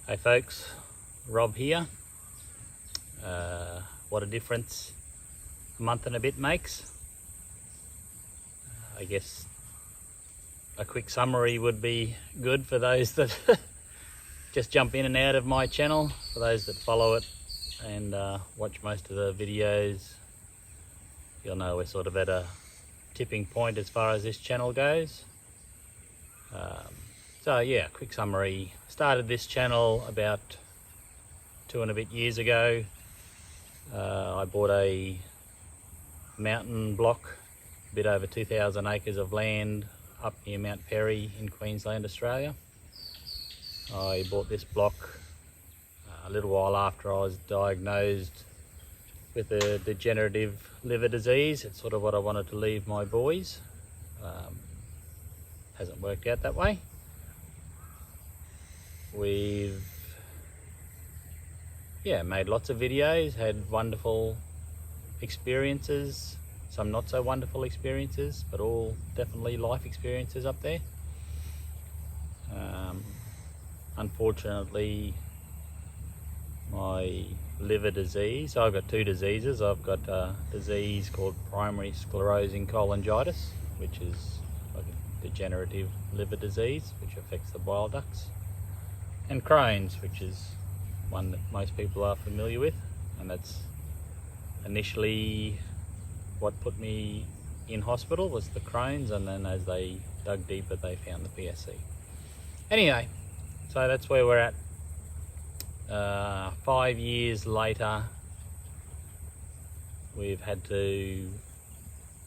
Hey folks, Rob here. What a difference a month and a bit makes. I guess a quick summary would be good for those that just jump in and out of my channel. For those that follow it and watch most of the videos, you'll know we're sort of at a tipping point as far as this channel goes. So yeah, quick summary. Started this channel about 2 and a bit years ago. I bought a mountain block, a bit over 2,000 acres of land up near Mount Perry in Queensland, Australia. I bought this block a little while after I was diagnosed with a degenerative liver disease. It's sort of what I wanted to leave my boys. Hasn't worked out that way. We've made lots of videos, had wonderful experiences, some not so wonderful experiences, but all definitely life experiences up there. Unfortunately, my liver disease, so I've got two diseases. I've got a disease called primary sclerosing cholangitis, which is like a degenerative liver disease which affects the bile ducts, and Crohn's, which is one that most people are familiar with, and that's initially what put me in hospital, was the Crohn's, and then as they dug deeper they found the PSC. Anyway, so that's where we're at. 5 years later, we've had to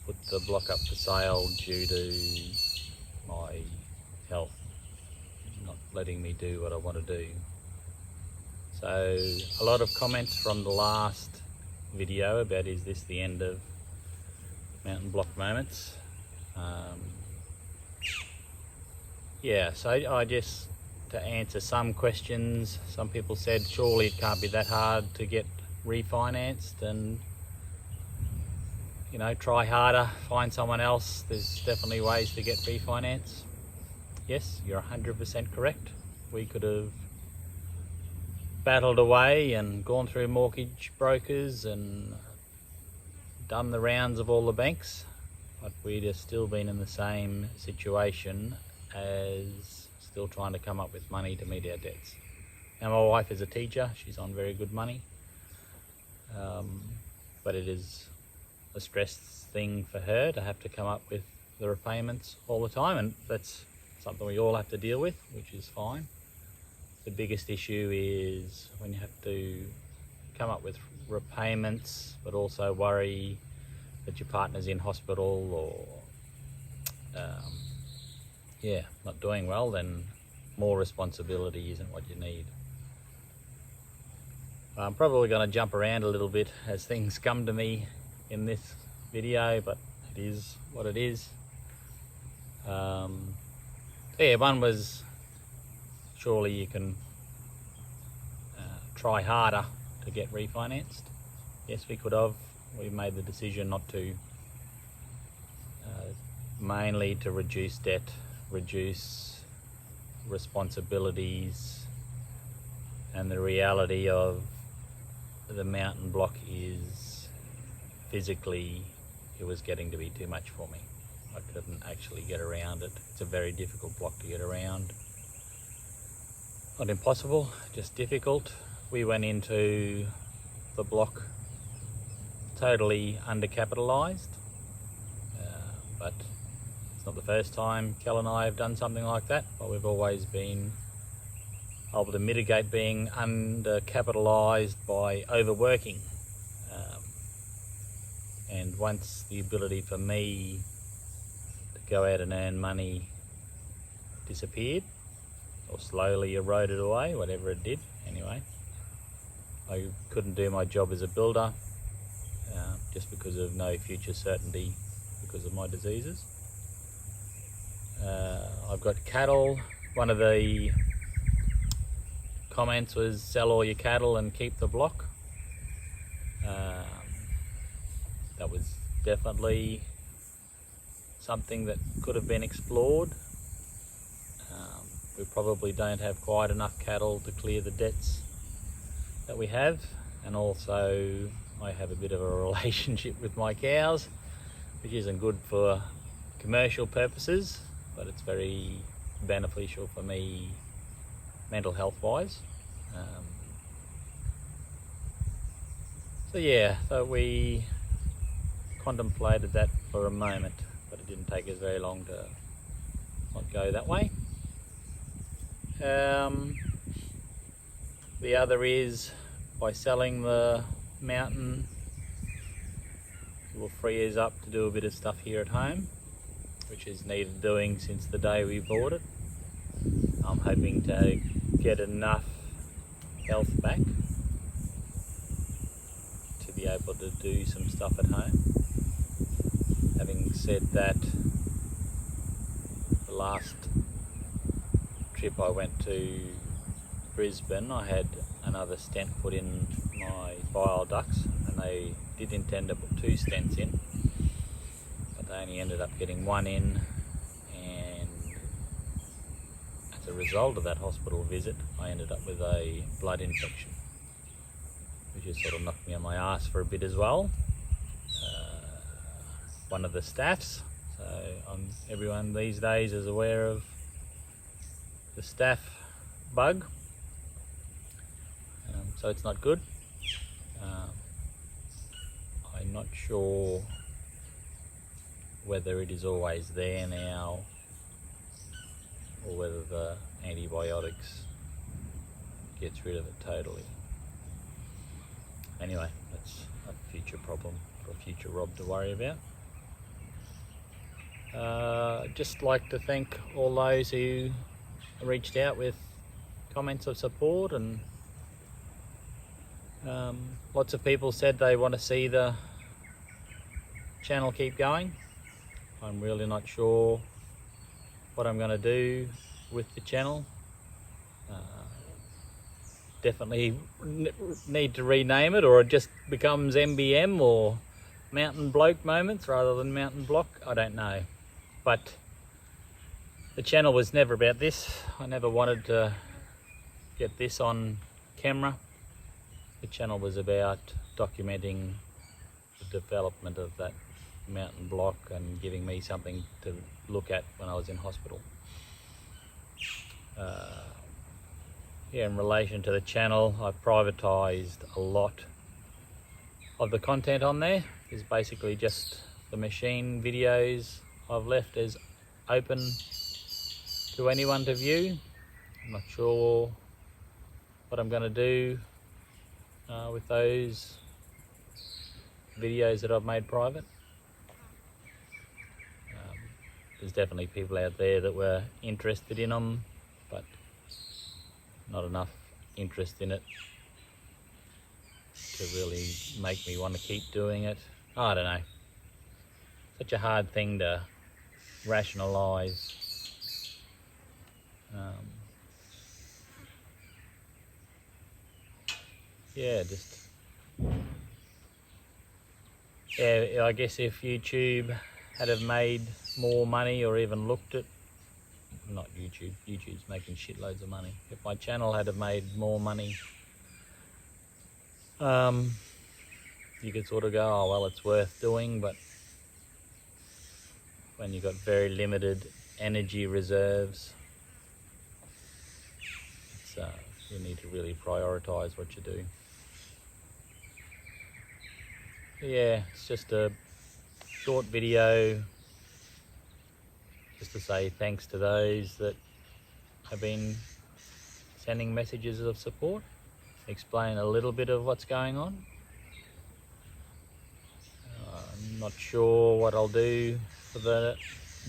put the block up for sale due to my health not letting me do what I want to do. So a lot of comments from the last video about, is this the end of Mountain Block Moments? So I just, to answer some questions, some people said surely it can't be that hard to get refinanced, and try harder, find someone else. There's definitely ways to get refinance. Yes, you're 100% correct. We could have battled away and gone through mortgage brokers and done the rounds of all the banks, but we'd have still been in the same situation as still trying to come up with money to meet our debts. Now, my wife is a teacher, she's on very good money, but it is a stress thing for her to have to come up with the repayments all the time, and that's something we all have to deal with, which is fine. The biggest issue is when you have to come up with repayments, but also worry that your partner's in hospital or not doing well, then more responsibility isn't what you need. I'm probably going to jump around a little bit as things come to me in this video, but it is what it is. One was, surely you can try harder to get refinanced. Yes, we could have. We made the decision not to, mainly to reduce debt, reduce responsibilities, and the reality of the mountain block is physically it was getting to be too much for me. I couldn't actually get around it. It's a very difficult block to get around. Not impossible, just difficult. We went into the block totally undercapitalised, but it's not the first time Kel and I have done something like that, but we've always been able to mitigate being undercapitalised by overworking. And once the ability for me to go out and earn money disappeared, or slowly eroded away, whatever it did anyway, I couldn't do my job as a builder just because of no future certainty because of my diseases. I've got cattle. One of the comments was sell all your cattle and keep the block. That was definitely something that could have been explored. we probably don't have quite enough cattle to clear the debts that we have, and also I have a bit of a relationship with my cows, which isn't good for commercial purposes, but it's very beneficial for me mental health wise. So yeah, so we contemplated that for a moment, but it didn't take us very long to not go that way. The other is, by selling the mountain, it will free us up to do a bit of stuff here at home, which is needed doing since the day we bought it. I'm hoping to get enough health back to be able to do some stuff at home. Having said that, the last trip I went to Brisbane, I had another stent put in my bile ducts, and they did intend to put 2 stents in, but they only ended up getting 1 in, and as a result of that hospital visit I ended up with a blood infection, which just sort of knocked me on my ass for a bit as well. One of the staphs, so everyone these days is aware of the staph bug, so it's not good. I'm not sure whether it is always there now or whether the antibiotics gets rid of it totally. Anyway, that's a future problem for a future Rob to worry about. Just like to thank all those who reached out with comments of support, and lots of people said they want to see the channel keep going. I'm really not sure what I'm going to do with the channel. Definitely need to rename it, or it just becomes MBM or Mountain Bloke Moments rather than Mountain Block. I don't know, but the channel was never about this. I never wanted to get this on camera. The channel was about documenting the development of that mountain block and giving me something to look at when I was in hospital. Yeah, in relation to the channel, I privatised a lot of the content on there. It's basically just the machine videos I've left as open to anyone to view. I'm not sure what I'm going to do with those videos that I've made private. There's definitely people out there that were interested in them, but not enough interest in it to really make me want to keep doing it. I don't know. Such a hard thing to rationalise. Yeah, I guess if YouTube had have made more money, or even looked at, not YouTube, YouTube's making shitloads of money. If my channel had have made more money, you could sort of go, oh well, it's worth doing, but when you've got very limited energy reserves, you need to really prioritise what you do. Yeah, it's just a short video just to say thanks to those that have been sending messages of support, explain a little bit of what's going on. I'm not sure what I'll do for the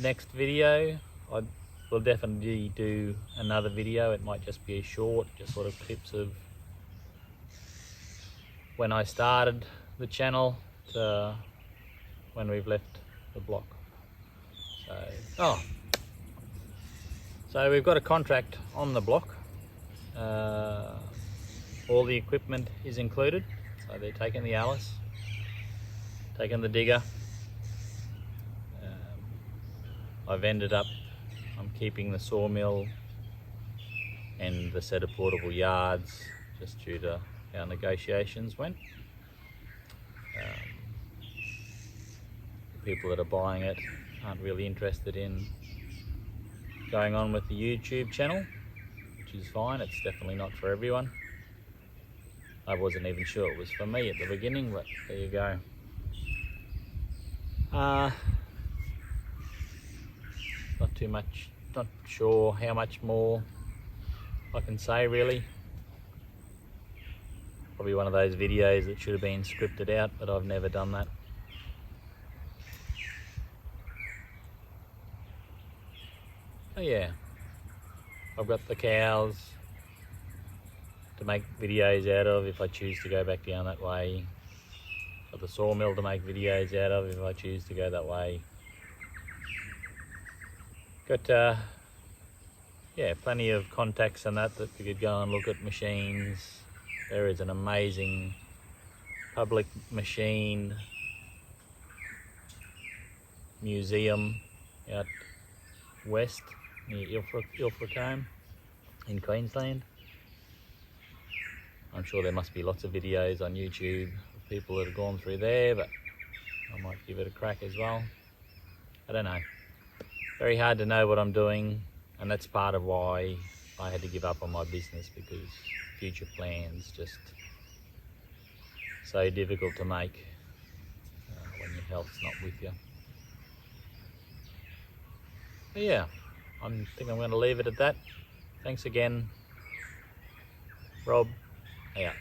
next video. I will definitely do another video. It might just be a short, just sort of clips of when I started the channel to when we've left the block. So we've got a contract on the block. All the equipment is included. So they're taking the Alice, taking the digger. I'm keeping the sawmill and the set of portable yards, just due to how negotiations went. The people that are buying it aren't really interested in going on with the YouTube channel, which is fine. It's definitely not for everyone. I wasn't even sure it was for me at the beginning, but there you go. Not too much, not sure how much more I can say really. Probably one of those videos that should have been scripted out, but I've never done that. Oh yeah, I've got the cows to make videos out of if I choose to go back down that way. Got the sawmill to make videos out of if I choose to go that way. Got yeah, plenty of contacts and that we could go and look at machines. There is an amazing public machine museum out west near Ilfracombe in Queensland. I'm sure there must be lots of videos on YouTube of people that have gone through there, but I might give it a crack as well. I don't know. Very hard to know what I'm doing, and that's part of why I had to give up on my business, because future plans just so difficult to make when your health's not with you. But yeah, I think I'm going to leave it at that. Thanks again, Rob. Yeah.